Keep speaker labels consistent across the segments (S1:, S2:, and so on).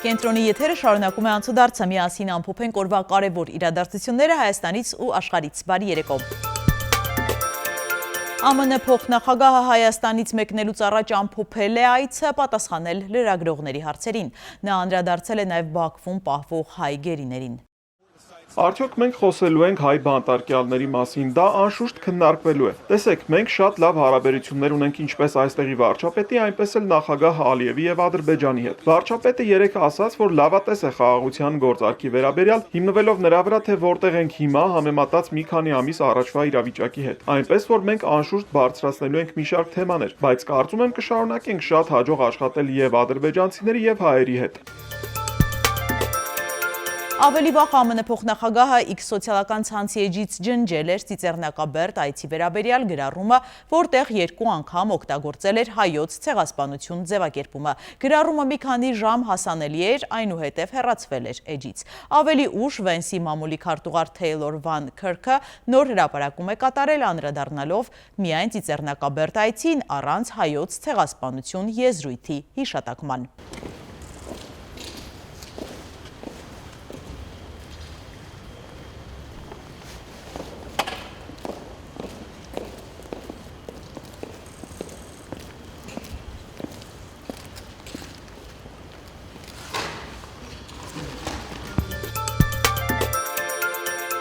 S1: Կենտրոնի եթերը շարունակում է անցուդարձը, միասին ամփոփենք օրվա կարևոր իրադարձությունները Հայաստանից ու աշխարհից։ Բարի երեկո։ ԱՄՆ փոխնախագահը Հայաստանից մեկնելուց առաջ ամփոփել է այցը, պատասխանել լրագրողների հարցերին։ Նա անդրադարձել է նաև Բաքվում պահվող հայ գերիներին։
S2: Արդյոք մենք խոսելու ենք հայ բանտարկյալների մասին, դա անշուշտ քննարկվելու է։ Տեսեք, մենք շատ լավ հարաբերություններ ունենք ինչպես այստեղի վարչապետի, այնպես էլ նախագահ Ալիևի եւ Ադրբեջանի հետ։ Վարչապետը երեկ ասաց, որ լավատես է խաղաղության գործարքի վերաբերյալ, հիմնվելով նրա վրա, թե որտեղ ենք հիմա համեմատած մի քանի ամիս առաջվա իրավիճակի հետ։ Այնպես որ մենք անշուշտ բարձրացնելու ենք մի շարք թեմաներ, բայց կարծում եմ կշարունակենք շատ հաջող աշխատել եւ ադրբեջանցիների եւ հայերի հետ։
S1: Ավելի վաղ ԱՄՆ փոխնախագահը X սոցիալական ցանցի էջից ջնջել էր Ծիծեռնակաբերդ այցի վերաբերյալ գրառումը, որտեղ 2 անգամ օգտագործել էր հայոց ցեղասպանություն ձևակերպումը։ Գրառումը մի քանի ժամ հասանելի էր, այնուհետև հեռացվել էր էջից։ Ավելի ուշ Վենսի մամուլի քարտուղար Թեյլոր Վան Քըրքը նոր հրապարակում է կատարել, անդրադառնալով միայն Ծիծեռնակաբերդ այցին առանց հայոց ցեղասպանություն եզրույթի հիշատակման։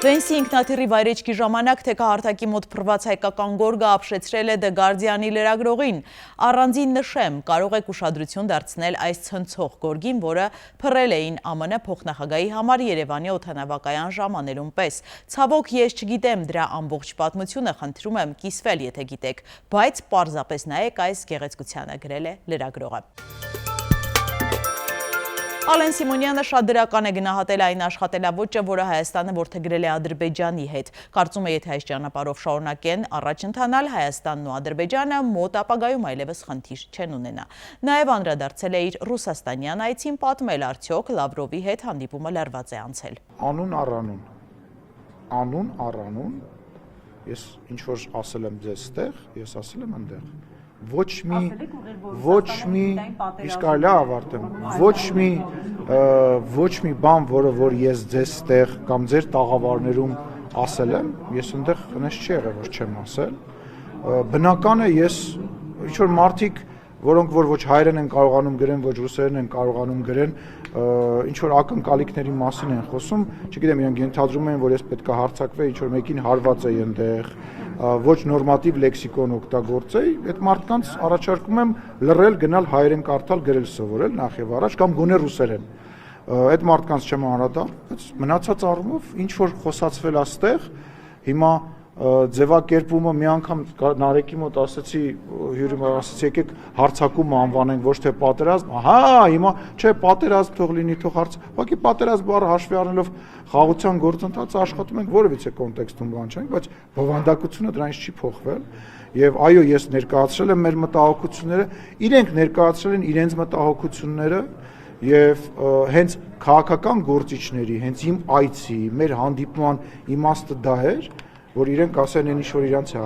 S1: Վենսի ինքնաթիռի վայրեջքի ժամանակ թեքահարթակի մոտ փռված հայկական գորգը ապշեցրել է The Guardian-ի լրագրողին։ Առանձին նշեմ, կարող եք ուշադրություն դարձնել այս ցնցող գորգին, որը փռել էին ԱՄՆ փոխնախագահի համար Երևանի օդանավակայան ժամանելուն պես։ Ցավոք ես չգիտեմ դրա ամբողջ պատմությունը, խնդրում եմ կիսվել, եթե գիտեք, բայց պարզապես նայեք այս գեղեցկությանը, գրել է լրագրողը։ Ալեն Սիմոնյանը շատ դրական է գնահատել այն աշխատելավոճը, որը Հայաստանը որդեգրել է Ադրբեջանի հետ։ Կարծում է, եթե այս ճանապարհով շարունակեն առաջ ընթանալ, Հայաստանն ու Ադրբեջանը մոտ ապագայում այլևս խնդիր չեն ունենա։ Նաև անդրադարձել է իր ռուսաստանյան այցին, պատմել արդյոք Լավրովի հետ հանդիպումը լարված է անցել։
S3: Անուն առանուն, ես ինչ որ ասել եմ ձեզ ստեղ, ես ասել եմ այնտեղ։ Ոչ մի, իսկ այլ ավարտեմ, ոչ մի բան, որ ես ձեզ ստեղ կամ ձեր տաղավարներում ասել եմ, ես այնտեղ հնես չի եղել, որ չեմ ասել։ Բնական է ես ինչ որ մարդիկ, որոնք որ ոչ հայերեն են կարողանում գրեն, ոչ ռուսերեն են կարողանում գրեն, ինչ որ ակնկալիքների մասին են խոսում, չգիտեմ, իրենք ենթադրում են, որ ես պետք է հարցակվեի, ինչ որ մեկին հարված է այնտեղ, ոչ նորմատիվ լեքսիկոն օգտագործեի, այդ մարդկանց առաջարկում եմ լռել, գնալ հայերեն կարդալ, գրել սովորել նախ եւ առաջ կամ գոնե ռուսերեն։ Այդ մարդկանց չեմ անդրադառնում, բայց մնացած առումով ինչ որ խոսացվել աստեղ, հիմա ձևակերպումը մի անգամ Նարեկի մոտ ասացի, հյուրին ասացի եկեք հարցակումը անվանենք, ոչ թե պատերազմ, հիմա չէ պատերազմ թող լինի, թող հարց, ուղղակի պատերազմ բառը հաշվի առնելով խաղաղության գործընթացը աշխատում ենք որևիցե կոնտեքստում բան չենք, բայց բովանդակությունը դրանից չի փոխվել եւ այո ես ներկայացրել եմ մեր մտահոգությունները, իրենք ներկայացրել են իրենց մտահոգությունները եւ հենց քաղաքական գործիչների, հենց իմ այցի, մեր հանդիպման իմաստը դա էր, որ իրենք ասեն այն ինչ որ իրանց է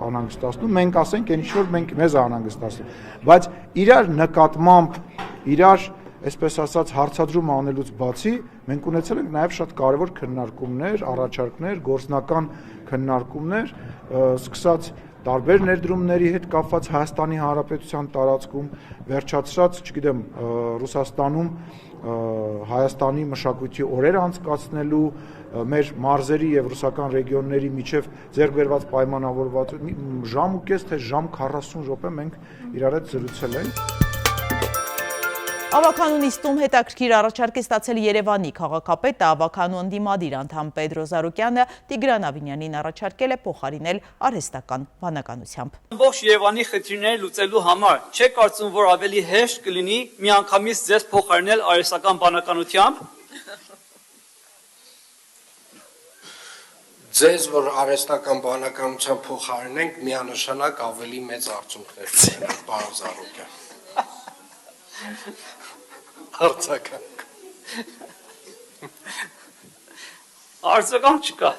S3: անհանգստացնում, մենք ասենք այն ինչ որ մեզ է անհանգստացնում, բայց իրար նկատմամբ, իրար, այսպես ասած, հարցադրում անելուց բացի, մենք ունեցել ենք նաև շատ կարևոր քննարկումներ, առաջարկներ, գործնական քննարկումներ, սկսած տարբեր ներդրումների հետ կապված Հայաստանի Հանրապետության տարածքում, վերջացրած, չգիտեմ, Ռուսաստանում Հայաստանի մշակույթի օրեր անցկացնելու, մեր մարզերի եւ ռուսական ռեգիոնների միջև ձեռք բերված պայմանավորված ժամ ու կես թե ժամ 40 րոպե մենք իրար հետ զրուցել ենք։
S1: Ավականու նիստում հետաքրքիր առաջարկ է ստացել Երևանի քաղաքապետը, ավականու ընդդիմադիր անդամ Պետրո Զարուկյանը Տիգրան Ավինյանին առաջարկել է փոխարինել արհեստական բանականությամբ։
S4: Ամբողջ Երևանի խնդիրները լուծելու համար չեք կարծում, որ ավելի հեշտ կլինի միանգամից ձեզ փոխարինել արհեստական բանականությամբ։
S5: Ձեզ, որ արհեստական բանականությամբ փոխարինենք, միանշանակ ավելի մեծ արդյունքներ կունենանք, պարոն Զարուկյան։ Արձագանք։
S4: Արձագանք չկա։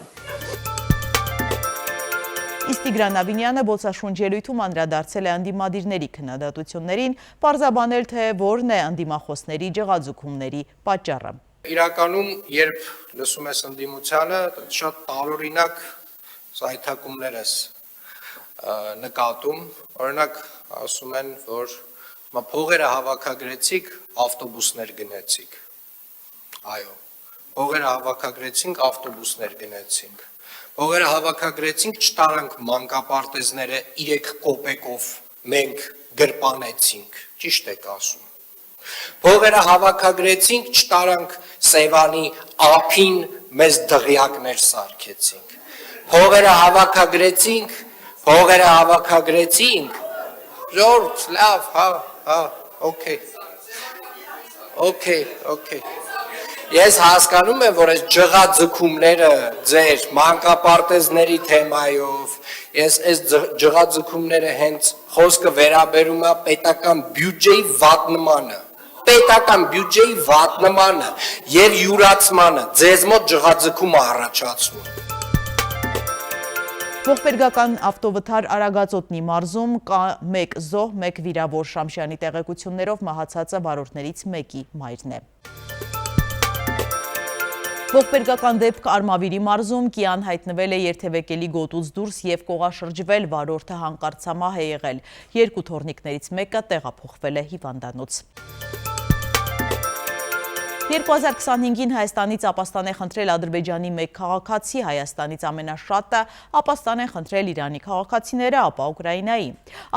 S1: Իսկ Տիգրան Ավինյանը բոցաշունչ ելույթում անդրադարձել է անդիմադիրների քննադատություններին, պարզաբանել, թե որն է անդիմախոսների ջղաձգումների պատճառը։
S5: Իրականում, երբ լսում ես ընդդիմությանը, շատ տարօրինակ զայթակումներ ես նկատում, օրինակ ասում են, որ փողերը հավաքագրեցիք, ավտոբուսներ գնեցիք։ Այո, փողերը հավաքագրեցինք, ավտոբուսներ գնեցինք։ Փողերը հավաքագրեցինք, չտարանք մանկապարտեզները 3 կոպեկով մենք գրպանեցինք, ճիշտ եք ասում։ Փողերը հավաքագրեցինք, չտարանք Սևանի ափին մեզ դղյակներ սարքեցինք։ Փողերը հավաքագրեցինք, ժողովուրդ, լավ, հա, օքեյ։ Ես հասկանում եմ, որ այս ջղաձգումները ձեր մանկապարտեզների թեմայով, ես այս ջղաձգումները հենց խոսքը վերաբերում է պետական բյուջեի վատնմանը եւ յուրացմանը, ձեզ մոտ ջղաձգումը առաջացնում։
S1: Ողբերգական ավտովթար Արագածոտնի մարզում կա 1 զոհ, 1 վիրավոր Շամշյանի տեղեկություններով մահացածը վարորդներից մեկի մայրն է։ Ողբերգական դեպք Արմավիրի մարզում կիան հայտնվել է երթևեկելի գոտուց դուրս եւ կողաշրջվել, վարորդը հանկարծամահ է եղել։ 2 թոռնիկներից մեկը տեղափոխվել է հիվանդանոց։ 2025-ին Հայաստանից ապաստան է խնդրել Ադրբեջանի 1 քաղաքացի, Հայաստանից ամենաշատը ապաստան են խնդրել Իրանի քաղաքացիները, ապա Ուկրաինայի։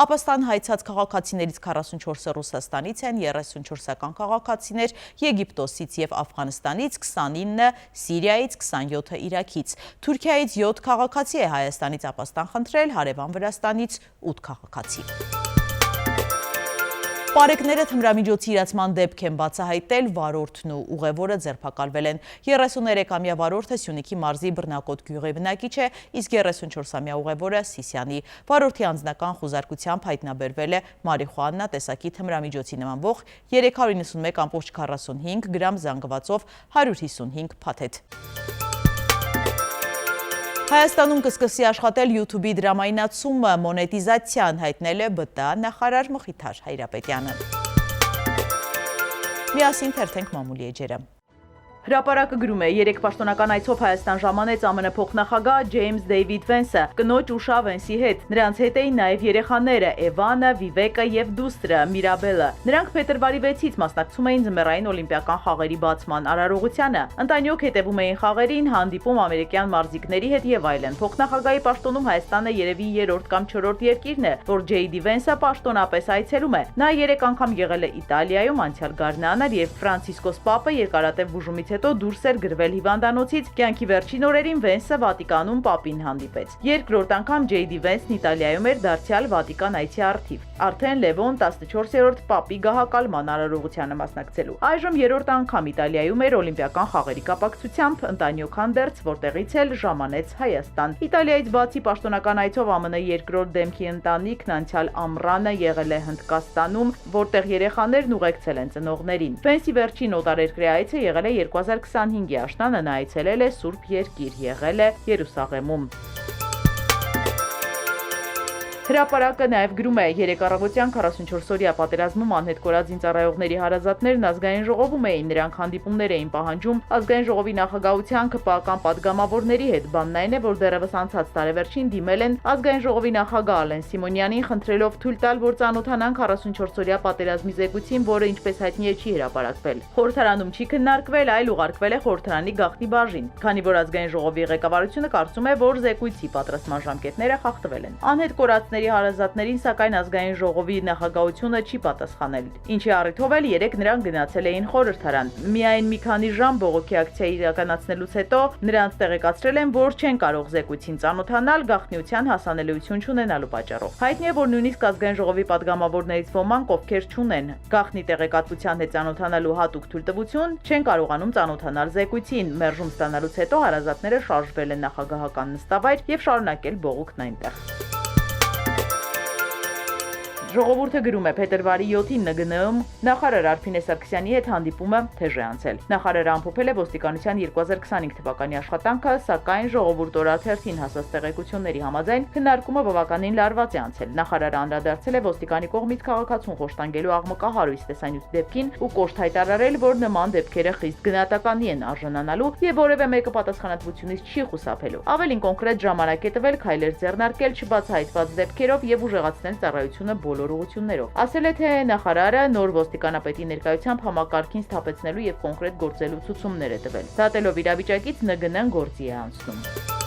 S1: Ապաստան հայցած քաղաքացիներից 44-ը Ռուսաստանից են, 34-ական քաղաքացիներ Եգիպտոսից եւ Աֆղանստանից, 29-ը Սիրիայից, 27-ը Իրաքից։ Թուրքիայից 7 քաղաքացի է Հայաստանից ապաստան խնդրել, հարևան Վրաստանից 8 քաղաքացի։ Պարեկները թմրամիջոցի իրացման դեպք են բացահայտել, վարորդն ու ուղևորը ձերբակալվել են։ 33-ամյա վարորդը Սյունիքի մարզի Բռնակոտ գյուղի բնակիչ է, իսկ 34-ամյա ուղևորը Սիսյանի։ Վարորդի անձնական խուզարկությամբ հայտնաբերվել է մարիխուանա տեսակի թմրամիջոցի նմանվող 391.45 գրամ զանգվածով 155 փաթեթ։ Հայաստանում կսկսի աշխատել YouTube-ի դրամայնացումը, մոնետիզացիան հայտնել է ԲՏԱ նախարար Մխիթար Հայրապետյանը։ Միասին թերթենք մամուլի էջերը։ Հրապարակը գրում է, 3 պաշտոնական այցով Հայաստան ժամանեց ԱՄՆ փոխնախագահ Ջեյմս Դեյվիդ Վենսը կնոջ Ուշա Վենսի հետ։ Նրանց հետ էին նաև երեխաները Էվանը, Վիվեկը եւ դուստրը Միրաբելը։ Նրանք փետրվարի 6-ից մասնակցում էին ձմեռային օլիմպիական խաղերի բացման արարողությանը։ Ընտանյոք հետևում էին խաղերին, հանդիպում ամերիկյան մարզիկների հետ եւ այլն։ Փոխնախագահի պաշտոնում Հայաստանը երևի 3-րդ կամ 4-րդ երկիրն է, որ Ջեյդի Վենսը պաշտոնապես այցելում է։ Նա 3 անգամ եղել է Իտալիայում, անցյալ գարնանը, երբ Ֆրանցիսկոս Պապը երկարատև բուժումից հետո դուրս էր գրվել հիվանդանոցից, կյանքի վերջին օրերին Վենսը Վատիկանում Պապին հանդիպեց։ Երկրորդ անգամ Ջեյդի Վենսն Իտալիայում էր դարձյալ Վատիկան այցի առթիվ։ Արդեն Լևոն 14-րդ Պապի գահակալման արարողությանը մասնակցելու։ Այժմ 3-րդ անգամ Իտալիայում էր օլիմպիական խաղերի կապակցությամբ ընտանյոք հանդերձ, որտեղից էլ ժամանեց Հայաստան։ Իտալիայից բացի պաշտոնական այցով ԱՄՆ երկրորդ դեմքի ընտանիքն անցյալ ամռանը եղել է Հնդկաստանում, որտեղ երեխաներն ուղեկցել են ծնողներին։ Վենսի վերջին օտարերկրյա այցը եղել է 2025-ի աշնանը, նա այցելել է Սուրբ Երկիր, եղել է Երուսաղեմում։ Հրապարակը նաև գրում է, 3 առավոտյան 44-օրյա պատերազմում անհետ կորած զինծառայողների հարազատներն ազգային ժողովում էին, նրանք հանդիպումներ էին պահանջում ազգային ժողովի նախագահության ԿՊԱ-ական պատգամավորների հետ։ Բանն այն է, որ դեռևս անցած տարեվերջին դիմել են ազգային ժողովի նախագահ Ալեն Սիմոնյանին, խնդրելով թույլ տալ, որ ծանոթանան 44-օրյա պատերազմի զեկույցին, որը ինչպես հայտնի է չի հրապարակվել։ Խորհրդարանում չի քննարկվել, այլ ուղարկվել է խորհրդարանի գաղտնի բաժին, քանի որ ազգային ժողովի ղեկավարությունը կարծում է, որ զեկույցի պատրաստման ժամկետները խախտվել են։ Անհետ կորածների հարազատներին սակայն ազգային ժողովի նախագահությունը չի պատասխանել, ինչի առիթով էլ 3 նրանք գնացել էին խորհրդարան։ Միայն մի քանի ժամ բողոքի ակցիա իրականացնելուց հետո նրանց տեղեկացրել են, որ չեն կարող զեկույցին ծանոթանալ գաղտնիության հասանելիություն չունենալու պատճառով։ Հայտնի է, որ նույնիսկ ազգային ժողովի պատգամավորներից ոմանք, ովքեր չունեն գաղտնի տեղեկատվության հետ ծանոթանալու հատուկ թույլտվություն, չեն կարողանում ծանոթանալ զեկույցին։ Մերժում ստանալուց հետո հարազատները շարժվել են նախագահական նստավայր եւ շարունակել բողոքն այնտեղ։ Ժողովուրդը գրում է փետրվարի 7-ին ՆԳՆ-ում նախարար Արփինե Սարգսյանի հետ հանդիպումը թեժ է անցել։ Նախարարը ամփոփել է ոստիկանության 2025 թվականի աշխատանքը, սակայն ժողովուրդ օրաթերթին հասած տեղեկությունների համաձայն քննարկումը բավականին լարված է անցել։ Նախարարը անդրադարձել է ոստիկանի կողմից քաղաքացուն խոշտանգելու աղմկահարույց տեսանյութ դեպքին ու կոշտ հայտարարել, որ նման դեպքերը խիստ գնահատականի են արժանանալու եւ որևէ մեկը պատասխանատվությունից չի խուսափելու։ Ավելին կոնկրետ ժամանակ է տվել քայլեր ձեռնարկել չբացահայտված դեպքերով եւ ուժեղացնել ծառայությունը բոլոր ուղղություններով։ Ասել է, թե նախարարը նոր ոստիկանապետի ներկայությամբ համակարգին սթափեցնելու եւ կոնկրետ գործելու ցուցումներ է տվել։ Դատելով իրավիճակից ՆԳՆ-ն գործի է անցնում։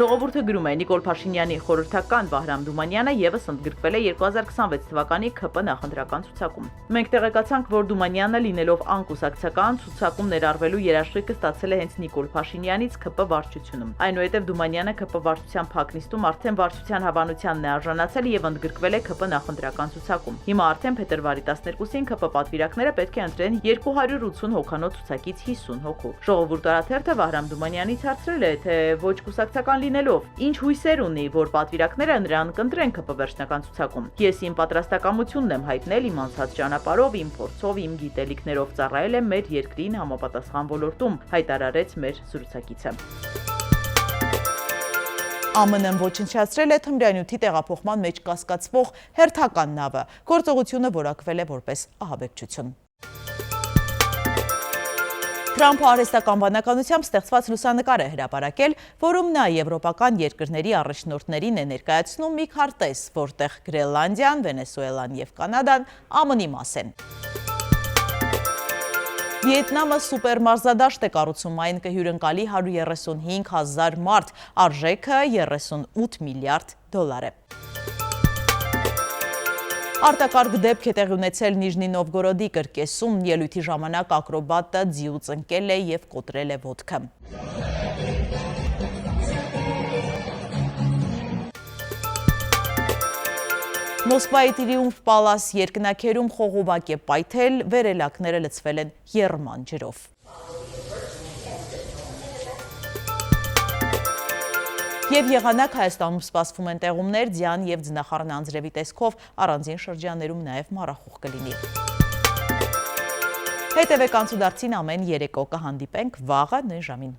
S1: Ժողովուրդը գրում է Նիկոլ Փաշինյանի խորհրդական Վահրամ Դումանյանը եւս ընդգրկվել է 2026 թվականի ՔՊ նախընտրական ցուցակում։ Մենք տեղեկացանք, որ Դումանյանը լինելով անկուսակցական ցուցակում ներառվելու երաշխիքը ստացել է հենց Նիկոլ Փաշինյանից ՔՊ վարչությունում։ Այնուհետև Դումանյանը ＫՊ վարչության փակնիստում արդեն վարչության հավանությանն է արժանացել եւ ընդգրկվել է ՔՊ նախընտրական ցուցակում։ Հիմա արդեն փետրվարի 12-ին ՔՊ պատվիրակները պետք է ընտրեն 280 հոգանոց ցուցակից 50 հոգու։ Ժողովուրդ օրաթերթը Վահրամ Դումանյանից հարցրել է, թե ոչ կուսակցական լինելով ինչ հույսեր ունի, որ պատվիրակները նրան կընտրեն ԿՊ վերջնական ցուցակում։ Ես իմ պատրաստակամությունն եմ հայտնել իմ անցած ճանապարհով, իմ փորձով, իմ գիտելիքներով ծառայել եմ մեր երկրին համապատասխան ոլորտում, հայտարարեց մեր զրուցակիցը։ ԱՄՆ-ն ոչնչացրել է թմրանյութի տեղափոխման մեջ կասկածվող հերթական նավը։ Գործողությունը որակվել է որպես ահաբեկչություն։ Թրամփը արհեստական բանականությամբ ստեղծված լուսանկար է հրապարակել, որում նա եվրոպական երկրների առաջնորդներին է ներկայացնում մի քարտեզ, որտեղ Գրենլանդիան, Վենեսուելան եւ Կանադան ԱՄՆ-ի մաս են։ Վիետնամը սուպերմարզադաշտ է կառուցում, այն կհյուրընկալի 135,000 մարդ, արժեքը 38 միլիարդ դոլար է։ Արտակարգ դեպք է տեղի ունեցել Նիժնի Նովգորոդի կրկեսում, ելույթի ժամանակ ակրոբատը ձիուց ընկել է եւ կոտրել է ոտքը։ Մոսկվայի Տրիումֆ պալաս երկնաքերում խողովակ է պայթել, վերելակները լցվել են եռման ջրով։ Եվ եղանակ Հայաստանում սպասվում են տեղումներ, ձյան եւ ձնախառն անձրևի տեսքով, առանձին շրջաններում նաեւ մառախուղ կլինի։ Հետևեք անցուդարձին ամեն երեկո, կհանդիպենք վաղը նույն ժամին։